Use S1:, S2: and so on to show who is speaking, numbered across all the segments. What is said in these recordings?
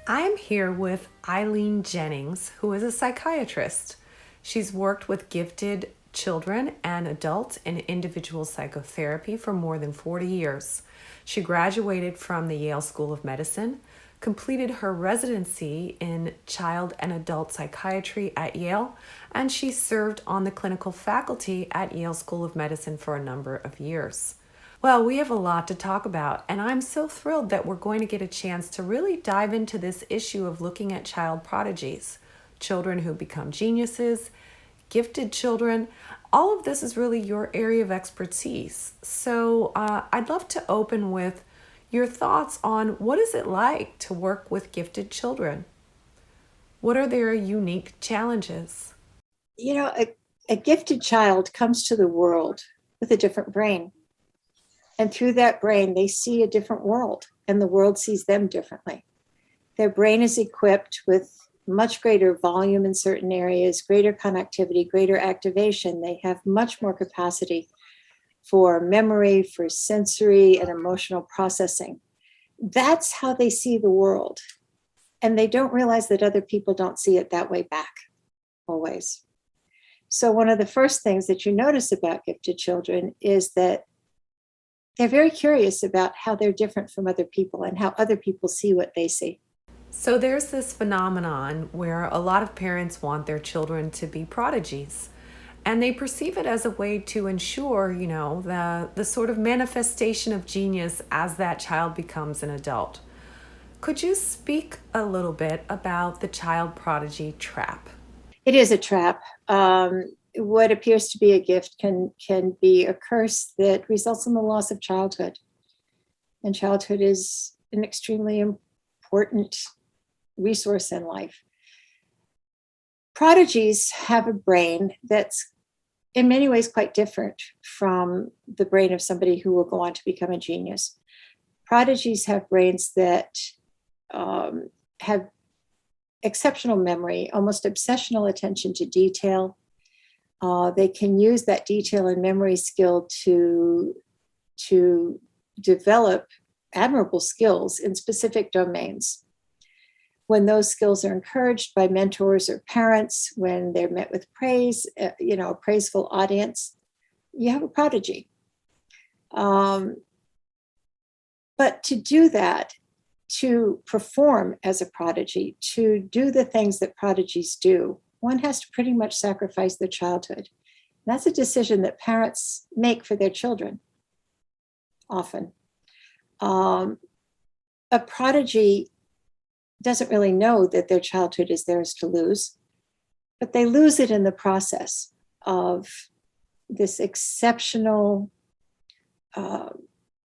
S1: I'm here with Eileen Jennings, who is a psychiatrist. She's worked with gifted children and adults in individual psychotherapy for more than 40 years. She graduated from the Yale School of Medicine, completed her residency in child and adult psychiatry at Yale, and she served on the clinical faculty at Yale School of Medicine for a number of years. Well, we have a lot to talk about, and I'm so thrilled that we're going to get a chance to really dive into this issue of looking at child prodigies, children who become geniuses, gifted children. All of this is really your area of expertise. So I'd love to open with your thoughts on what is it like to work with gifted children? What are their unique challenges?
S2: You know, a gifted child comes to the world with a different brain. And through that brain, they see a different world, and the world sees them differently. Their brain is equipped with much greater volume in certain areas, greater connectivity, greater activation. They have much more capacity for memory, for sensory and emotional processing. That's how they see the world. And they don't realize that other people don't see it that way back, always. So one of the first things that you notice about gifted children is that they're very curious about how they're different from other people and how other people see what they see.
S1: So there's this phenomenon where a lot of parents want their children to be prodigies, and they perceive it as a way to ensure, the sort of manifestation of genius as that child becomes an adult. Could you speak a little bit about the child prodigy trap?
S2: It is a trap. What appears to be a gift can be a curse that results in the loss of childhood. And childhood is an extremely important resource in life. Prodigies have a brain that's in many ways quite different from the brain of somebody who will go on to become a genius. Prodigies have brains that have exceptional memory, almost obsessional attention to detail. They can use that detail and memory skill to develop admirable skills in specific domains. When those skills are encouraged by mentors or parents, when they're met with praise, a praiseful audience, you have a prodigy. But to do that, to perform as a prodigy, to do the things that prodigies do, one has to pretty much sacrifice their childhood. And that's a decision that parents make for their children, often. A prodigy doesn't really know that their childhood is theirs to lose, but they lose it in the process of this exceptional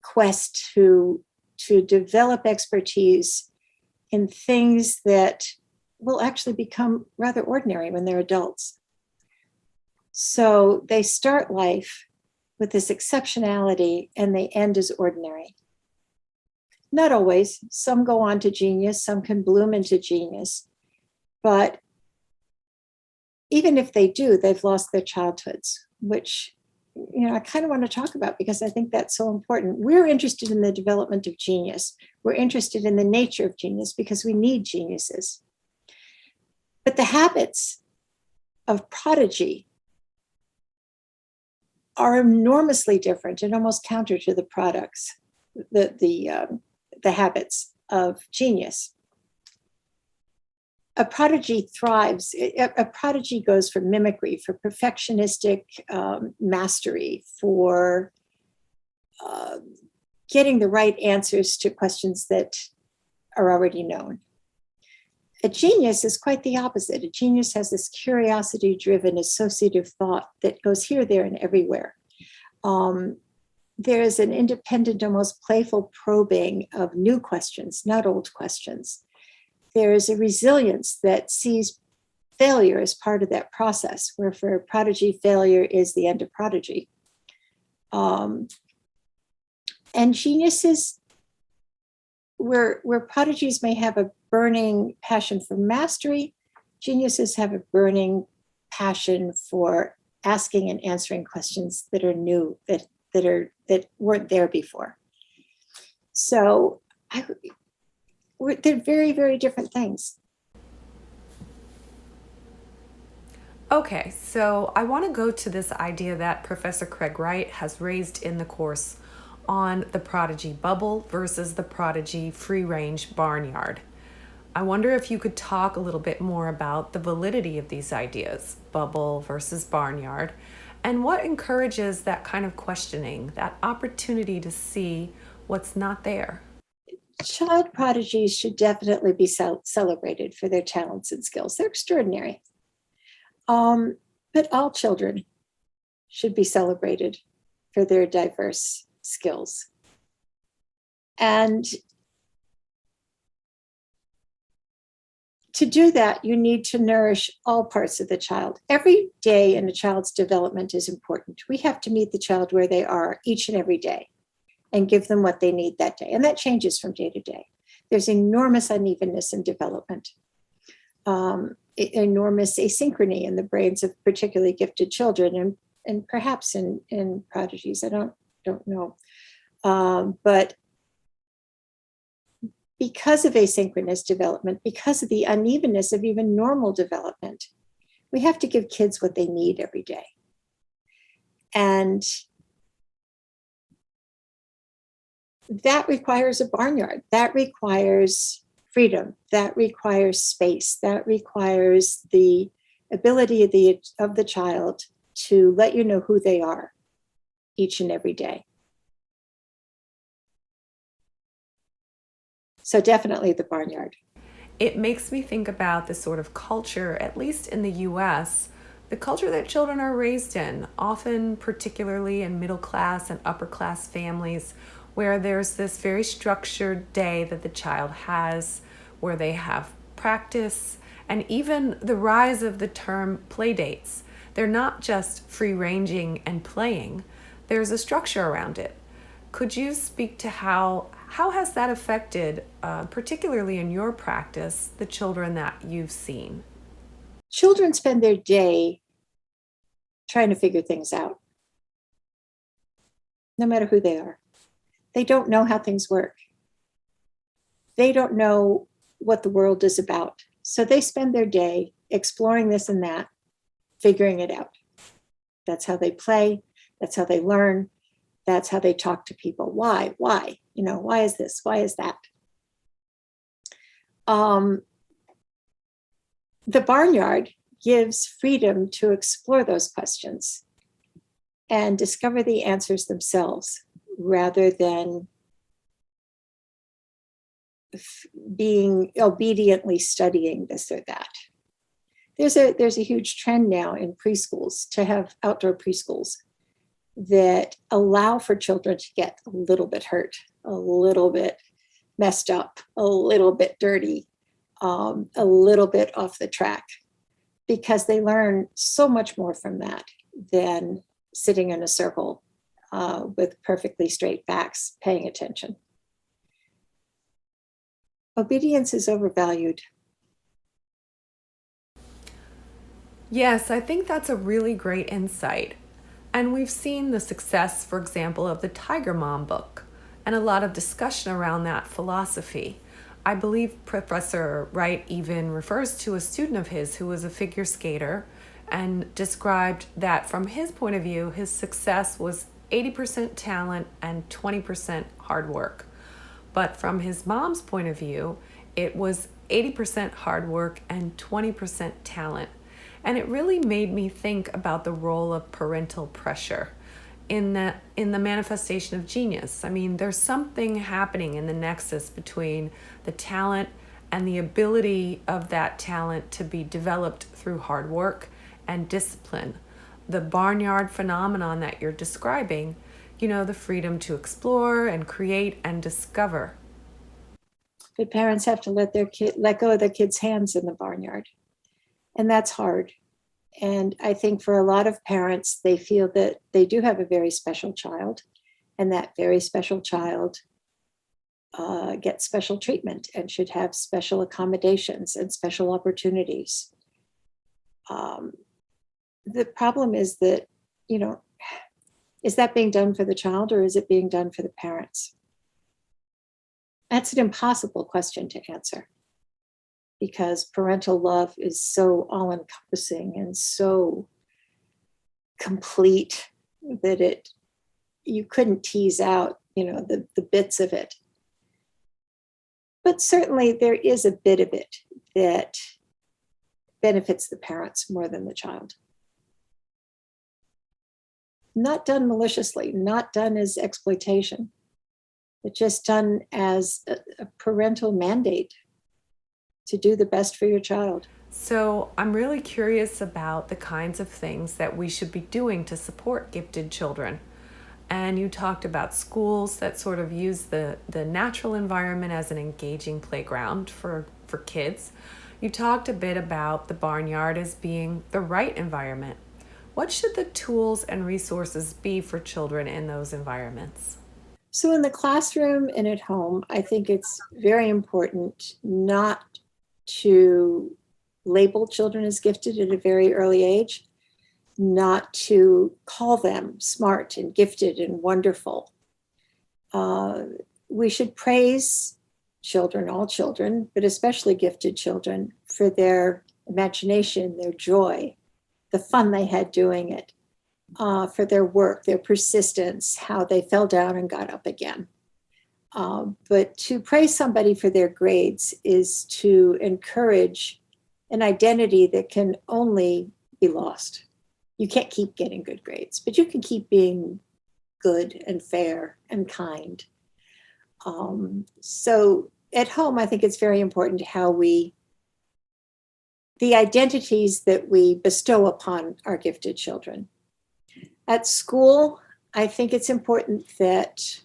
S2: quest to develop expertise in things that will actually become rather ordinary when they're adults. So they start life with this exceptionality and they end as ordinary. Not always. Some go on to genius, some can bloom into genius. But even if they do, they've lost their childhoods, which I kind of want to talk about because I think that's so important. We're interested in the development of genius. We're interested in the nature of genius because we need geniuses. But the habits of prodigy are enormously different and almost counter to the habits of genius. A prodigy thrives. A prodigy goes for mimicry, for perfectionistic mastery, for getting the right answers to questions that are already known. A genius is quite the opposite. A genius has this curiosity-driven associative thought that goes here, there, and everywhere. There is an independent, almost playful probing of new questions, not old questions. There is a resilience that sees failure as part of that process, where for a prodigy, failure is the end of prodigy. And geniuses, where prodigies may have a burning passion for mastery, geniuses have a burning passion for asking and answering questions that are new, that weren't there before. So they're very, very different things.
S1: Okay, so I want to go to this idea that Professor Craig Wright has raised in the course on the Prodigy bubble versus the Prodigy free-range barnyard. I wonder if you could talk a little bit more about the validity of these ideas, bubble versus barnyard, and what encourages that kind of questioning, that opportunity to see what's not there.
S2: Child prodigies should definitely be celebrated for their talents and skills. They're extraordinary. But all children should be celebrated for their diverse skills. And to do that, you need to nourish all parts of the child. Every day in a child's development is important. We have to meet the child where they are each and every day and give them what they need that day. And that changes from day to day. There's enormous unevenness in development, enormous asynchrony in the brains of particularly gifted children, and perhaps in prodigies. I don't know. But because of asynchronous development, because of the unevenness of even normal development, we have to give kids what they need every day. And that requires a barnyard. That requires freedom. That requires space. That requires the ability of the child to let you know who they are each and every day. So definitely the barnyard.
S1: It makes me think about the sort of culture, at least in the US, the culture that children are raised in, often particularly in middle class and upper class families, where there's this very structured day that the child has, where they have practice, and even the rise of the term play dates. They're not just free-ranging and playing. There's a structure around it. Could you speak to how has that affected, particularly in your practice, the children that you've seen?
S2: Children spend their day trying to figure things out, no matter who they are. They don't know how things work. They don't know what the world is about. So they spend their day exploring this and that, figuring it out. That's how they play. That's how they learn. That's how they talk to people. Why? Why is this? Why is that? The barnyard gives freedom to explore those questions and discover the answers themselves, rather than being obediently studying this or that. There's a huge trend now in preschools to have outdoor preschools that allow for children to get a little bit hurt, a little bit messed up, a little bit dirty, a little bit off the track, because they learn so much more from that than sitting in a circle with perfectly straight backs, paying attention. Obedience is overvalued.
S1: Yes, I think that's a really great insight. And we've seen the success, for example, of the Tiger Mom book and a lot of discussion around that philosophy. I believe Professor Wright even refers to a student of his who was a figure skater and described that from his point of view, his success was 80% talent and 20% hard work. But from his mom's point of view, it was 80% hard work and 20% talent. And it really made me think about the role of parental pressure in the manifestation of genius. I mean, there's something happening in the nexus between the talent and the ability of that talent to be developed through hard work and discipline. The barnyard phenomenon that you're describing, the freedom to explore and create and discover.
S2: But parents have to let go of their kids' hands in the barnyard. And that's hard. And I think for a lot of parents, they feel that they do have a very special child, and that very special child gets special treatment and should have special accommodations and special opportunities. the problem is that, you know, is that being done for the child or is it being done for the parents? That's an impossible question to answer because parental love is so all encompassing and so complete that you couldn't tease out, the bits of it. But certainly there is a bit of it that benefits the parents more than the child. Not done maliciously, not done as exploitation, but just done as a parental mandate to do the best for your child.
S1: So I'm really curious about the kinds of things that we should be doing to support gifted children. And you talked about schools that sort of use the natural environment as an engaging playground for kids. You talked a bit about the barnyard as being the right environment. What should the tools and resources be for children in those environments?
S2: So in the classroom and at home, I think it's very important not to label children as gifted at a very early age, not to call them smart and gifted and wonderful. We should praise children, all children, but especially gifted children, for their imagination, their joy, the fun they had doing it, for their work, their persistence, how they fell down and got up again. But to praise somebody for their grades is to encourage an identity that can only be lost. You can't keep getting good grades, but you can keep being good and fair and kind. So at home, I think it's very important how the identities that we bestow upon our gifted children. At school, I think it's important that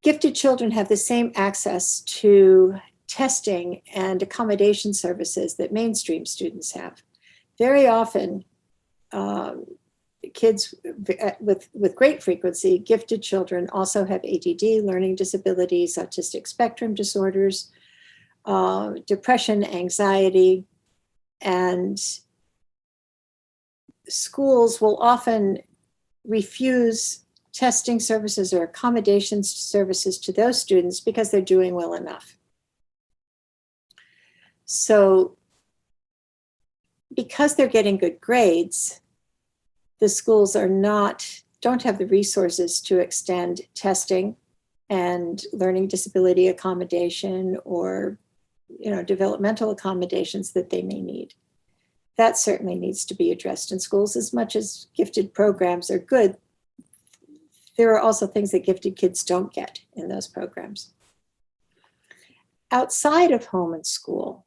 S2: gifted children have the same access to testing and accommodation services that mainstream students have. Very often, kids with great frequency, gifted children also have ADD, learning disabilities, autistic spectrum disorders, depression, anxiety, and schools will often refuse testing services or accommodation services to those students because they're doing well enough. So because they're getting good grades, the schools don't have the resources to extend testing and learning disability accommodation or developmental accommodations that they may need. That certainly needs to be addressed in schools. As much as gifted programs are good, there are also things that gifted kids don't get in those programs. Outside of home and school,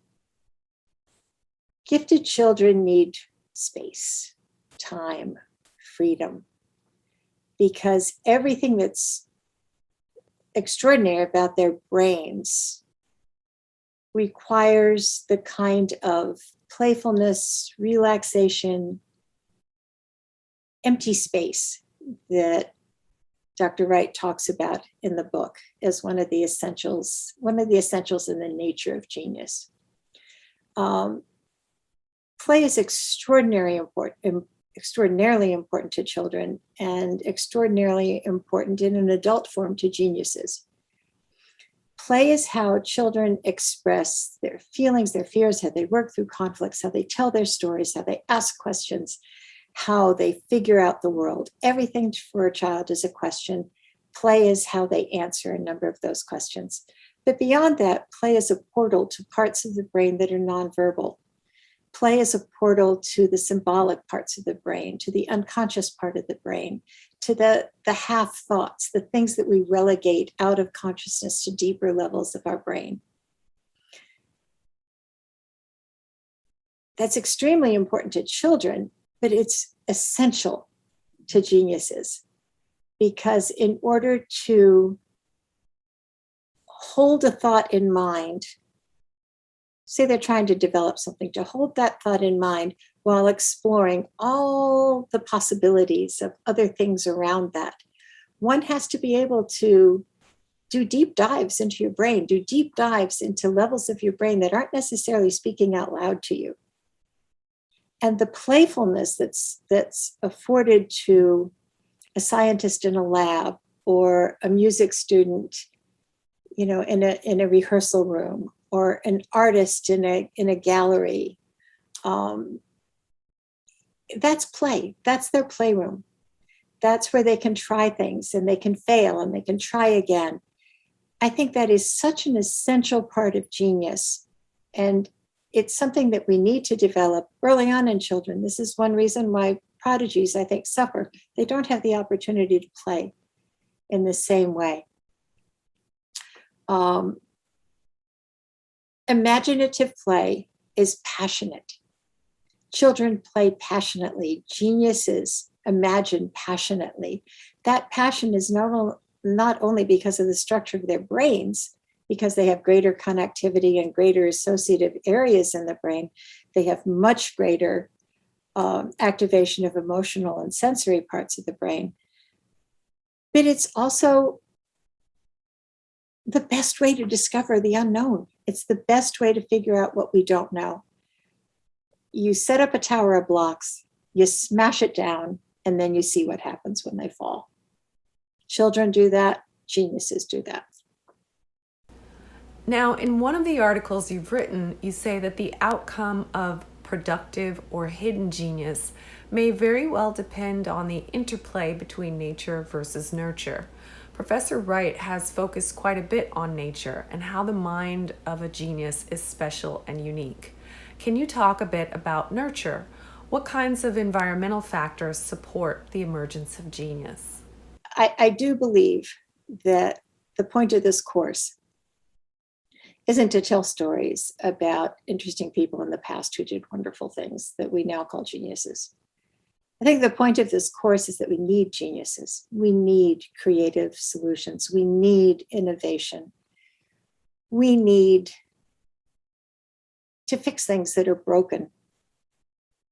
S2: gifted children need space, time, freedom, because everything that's extraordinary about their brains requires the kind of playfulness, relaxation, empty space that Dr. Wright talks about in the book as one of the essentials in the nature of genius. Play is extraordinarily important to children and extraordinarily important in an adult form to geniuses. Play is how children express their feelings, their fears, how they work through conflicts, how they tell their stories, how they ask questions, how they figure out the world. Everything for a child is a question. Play is how they answer a number of those questions. But beyond that, play is a portal to parts of the brain that are nonverbal. Play is a portal to the symbolic parts of the brain, to the unconscious part of the brain, to the half thoughts, the things that we relegate out of consciousness to deeper levels of our brain. That's extremely important to children, but it's essential to geniuses, because in order to hold a thought in mind, say they're trying to develop something, to hold that thought in mind while exploring all the possibilities of other things around that, one has to be able to do deep dives into your brain, do deep dives into levels of your brain that aren't necessarily speaking out loud to you. And the playfulness that's afforded to a scientist in a lab or a music student, in a rehearsal room, or an artist in a gallery. That's play. That's their playroom. That's where they can try things and they can fail and they can try again. I think that is such an essential part of genius. And it's something that we need to develop early on in children. This is one reason why prodigies, I think, suffer. They don't have the opportunity to play in the same way. Imaginative play is passionate. Children play passionately. Geniuses imagine passionately. That passion is not only because of the structure of their brains, because they have greater connectivity and greater associative areas in the brain, they have much greater activation of emotional and sensory parts of the brain. But it's also the best way to discover the unknown. It's the best way to figure out what we don't know. You set up a tower of blocks, you smash it down, and then you see what happens when they fall. Children do that, geniuses do that.
S1: Now, in one of the articles you've written, you say that the outcome of productive or hidden genius may very well depend on the interplay between nature versus nurture. Professor Wright has focused quite a bit on nature and how the mind of a genius is special and unique. Can you talk a bit about nurture? What kinds of environmental factors support the emergence of genius?
S2: I do believe that the point of this course isn't to tell stories about interesting people in the past who did wonderful things that we now call geniuses. I think the point of this course is that we need geniuses. We need creative solutions. We need innovation. We need to fix things that are broken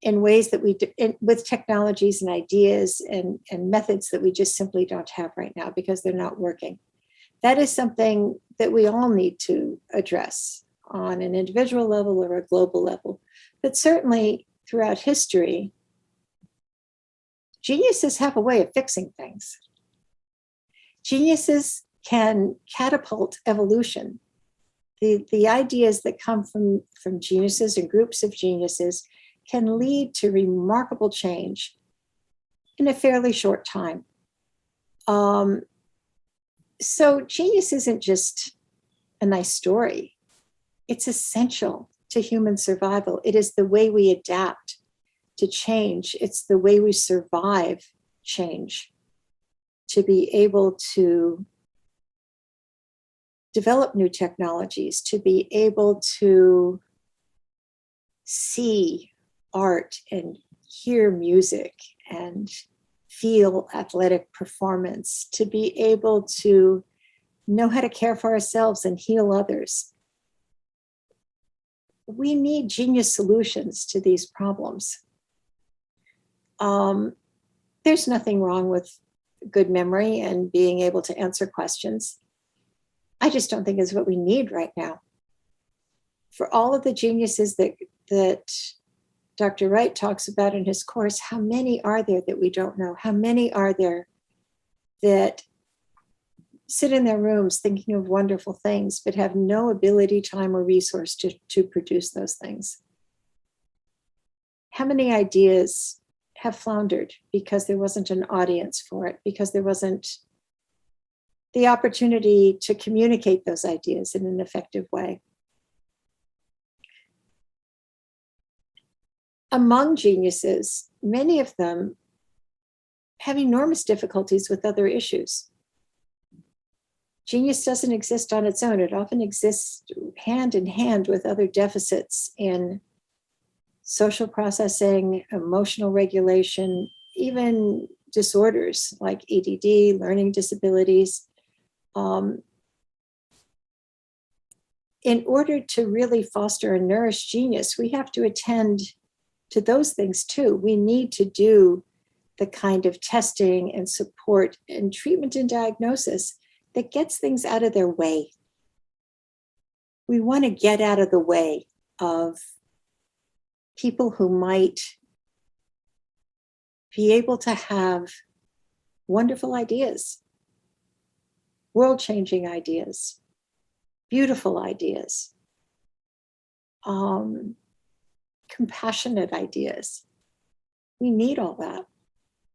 S2: in ways that with technologies and ideas and methods that we just simply don't have right now because they're not working. That is something that we all need to address on an individual level or a global level. But certainly throughout history, geniuses have a way of fixing things. Geniuses can catapult evolution. The ideas that come from geniuses and groups of geniuses can lead to remarkable change in a fairly short time. So genius isn't just a nice story. It's essential to human survival. It is the way we adapt to change. It's the way we survive change, to be able to develop new technologies, to be able to see art and hear music and feel athletic performance, to be able to know how to care for ourselves and heal others. We need genius solutions to these problems. There's nothing wrong with good memory and being able to answer questions. I just don't think it's what we need right now. For all of the geniuses that Dr. Wright talks about in his course, how many are there that we don't know? How many are there that sit in their rooms thinking of wonderful things, but have no ability, time, or resource to produce those things? How many ideas have floundered because there wasn't an audience for it, because there wasn't the opportunity to communicate those ideas in an effective way? Among geniuses, many of them have enormous difficulties with other issues. Genius doesn't exist on its own. It often exists hand in hand with other deficits in social processing, emotional regulation, even disorders like ADD, learning disabilities. In order to really foster and nourish genius, we have to attend to those things too. We need to do the kind of testing and support and treatment and diagnosis that gets things out of their way. We want to get out of the way of people who might be able to have wonderful ideas, world-changing ideas, beautiful ideas, compassionate ideas. We need all that.